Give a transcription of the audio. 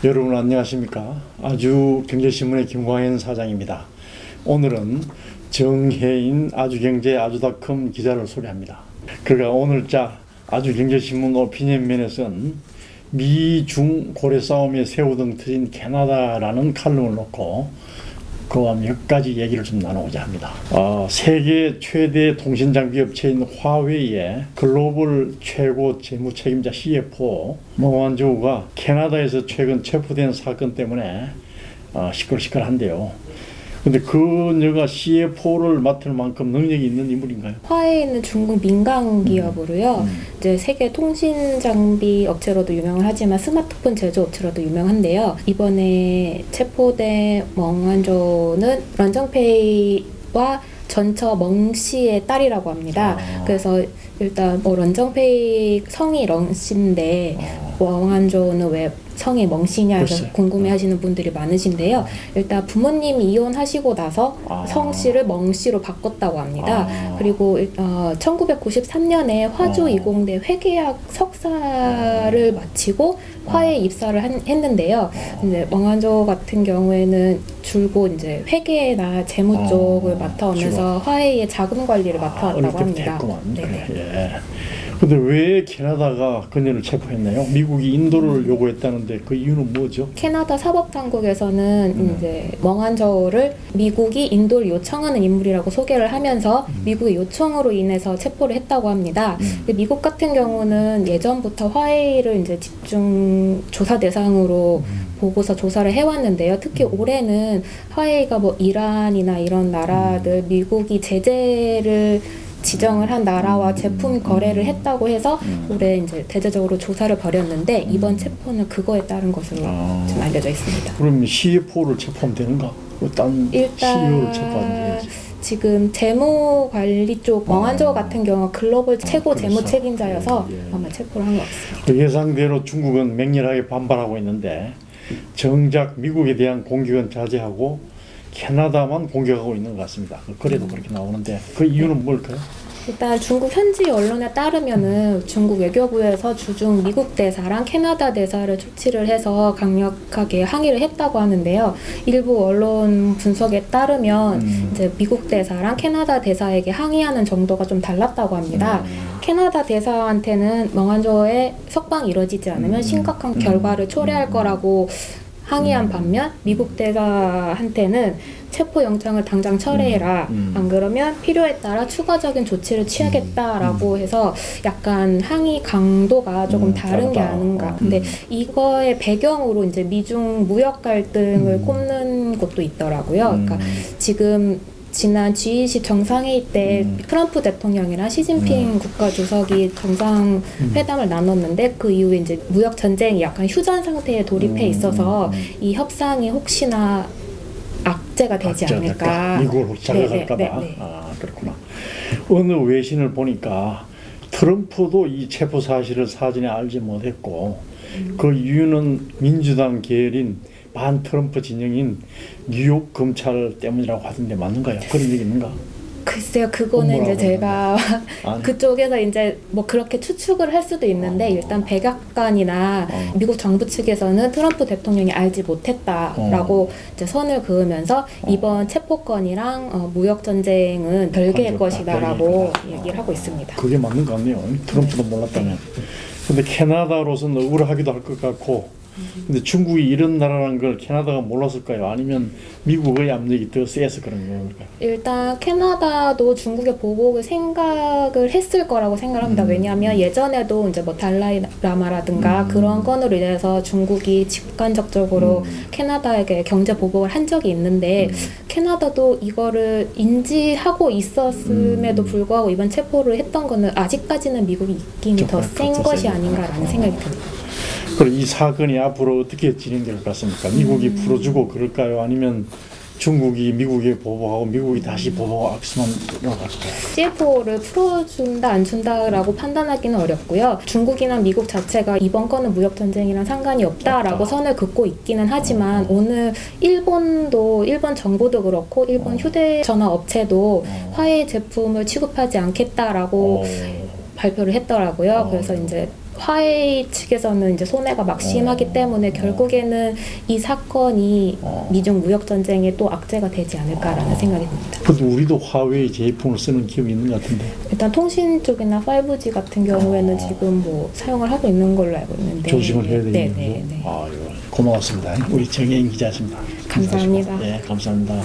여러분 안녕하십니까? 아주경제신문의 김광현 사장입니다. 오늘은 정혜인 아주경제 아주닷컴 기자를 소개합니다. 그가 오늘자 아주경제신문 오피니언면에서는 미중 고래 싸움에 새우등 터진 캐나다라는 칼럼을 놓고 그와 몇 가지 얘기를 좀 나누고자 합니다. 세계 최대 통신장비 업체인 화웨이의 글로벌 최고 재무 책임자 CFO 멍완저우가 캐나다에서 최근 체포된 사건 때문에 시끌시끌한데요. 근데 그녀가 CFO를 맡을 만큼 능력이 있는 인물인가요? 화웨이는 중국 민간 기업으로요. 이제 세계 통신 장비 업체로도 유명을 하지만 스마트폰 제조 업체로도 유명한데요. 이번에 체포된 멍완조는 런정페이와 전처 멍씨의 딸이라고 합니다. 그래서 일단 런정페이 성이 렁씨인데 멍완조는 왜 성이 멍씨냐 해서 궁금해하시는 분들이 많으신데요. 일단 부모님이 이혼하시고 나서 성씨를 멍씨로 바꿨다고 합니다. 그리고 1993년에 화주 이공대 회계학 석사를 마치고 화에 입사를 했는데요. 이제 멍완조 같은 경우에는 줄곧 이제 회계나 재무 쪽을 맡아오면서 화웨이의 자금 관리를 맡아왔다고 합니다. 예. 근데 왜 캐나다가 그녀를 체포했나요? 미국이 인도를 요구했다는데 그 이유는 뭐죠? 캐나다 사법당국에서는 이제 멍완저우를 미국이 인도를 요청하는 인물이라고 소개를 하면서 미국의 요청으로 인해서 체포를 했다고 합니다. 근데 미국 같은 경우는 예전부터 화웨이를 이제 집중 조사 대상으로 보고서 조사를 해왔는데요. 특히 올해는 화웨이가 뭐 이란이나 이런 나라들 미국이 제재를 지정을 한 나라와 제품 거래를 했다고 해서 올해 이제 대대적으로 조사를 벌였는데 이번 체포는 그거에 따른 것으로 좀 알려져 있습니다. 그럼 CFO를 체포하면 되는가? 딴 CEO를 체포하면 되지. 지금 재무 관리 쪽 멍완저 같은 경우 글로벌 최고 재무 책임자여서 아마 체포를 한 것 같습니다. 예상대로 중국은 맹렬하게 반발하고 있는데 정작 미국에 대한 공격은 자제하고 캐나다만 공격하고 있는 것 같습니다. 그래도 그렇게 나오는데 그 이유는 뭘까요? 일단 중국 현지 언론에 따르면은 중국 외교부에서 주중 미국 대사랑 캐나다 대사를 초치를 해서 강력하게 항의를 했다고 하는데요. 일부 언론 분석에 따르면 이제 미국 대사랑 캐나다 대사에게 항의하는 정도가 좀 달랐다고 합니다. 캐나다 대사한테는 멍완저우의 석방이 이뤄지지 않으면 심각한 결과를 초래할 거라고 항의한 반면 미국 대사한테는 체포영장을 당장 철회해라. 안 그러면 필요에 따라 추가적인 조치를 취하겠다라고 해서 약간 항의 강도가 조금 다른 게 아닌가. 근데 이거의 배경으로 이제 미중 무역 갈등을 꼽는 곳도 있더라고요. 그러니까 지금 지난 G20 정상회의 때 트럼프 대통령이랑 시진핑 국가주석이 정상회담을 나눴는데 그 이후에 이제 무역 전쟁이 약간 휴전 상태에 돌입해 있어서 이 협상이 혹시나 악재가 되지 않을까. 미국을 자극할까봐. 그렇구나. 어느 외신을 보니까 트럼프도 이 체포 사실을 사전에 알지 못했고 그 이유는 민주당 계열인 반 트럼프 진영인 뉴욕 검찰 때문이라고 하던데 맞는가요? 그런 얘기 있는가? 글쎄요, 그거는 이제 제가 그쪽에서 이제 뭐 그렇게 추측을 할 수도 있는데 일단 백악관이나 미국 정부 측에서는 트럼프 대통령이 알지 못했다라고 이제 선을 그으면서 이번 체포건이랑 무역 전쟁은 별개의 것이다라고 얘기를 하고 있습니다. 그게 맞는 것 같네요. 트럼프도 몰랐다면. 근데 캐나다로서는 억울하기도 할 것 같고 근데 중국이 이런 나라라는 걸 캐나다가 몰랐을까요? 아니면 미국의 압력이 더 세서 그런 걸까요? 일단 캐나다도 중국의 보복을 생각을 했을 거라고 생각합니다. 왜냐하면 예전에도 이제 뭐 달라이 라마라든가 그런 건으로 인해서 중국이 직간접적으로 캐나다에게 경제 보복을 한 적이 있는데 캐나다도 이거를 인지하고 있었음에도 불구하고 이번 체포를 했던 거는 아직까지는 미국이 입김이 더 센 것이 아닌가라는 생각이 듭니다. 그럼 이 사건이 앞으로 어떻게 진행될 것 같습니까? 미국이 풀어주고 그럴까요? 아니면 중국이 미국에 보복하고 미국이 다시 보복하고 악수만 일어날까요? CFO를 풀어준다 안 준다라고 판단하기는 어렵고요. 중국이나 미국 자체가 이번 건은 무역전쟁이랑 상관이 없다라고 선을 긋고 있기는 하지만 오늘 일본 정부도 그렇고 일본 휴대전화 업체도 화웨이 제품을 취급하지 않겠다라고 발표를 했더라고요. 그래서 이제 화웨이 측에서는 이제 손해가 막심하기 때문에 결국에는 이 사건이 미중 무역 전쟁에 또 악재가 되지 않을까라는 생각이 듭니다. 그래도 우리도 화웨이 제품을 쓰는 기업이 있는 것 같은데. 일단 통신 쪽이나 5G 같은 경우에는 지금 뭐 사용을 하고 있는 걸로 알고 있는데 조심을 해야 되는 거죠. 네. 아유, 고맙습니다. 우리 정혜인 기자였습니다. 감사합니다. 네, 감사합니다.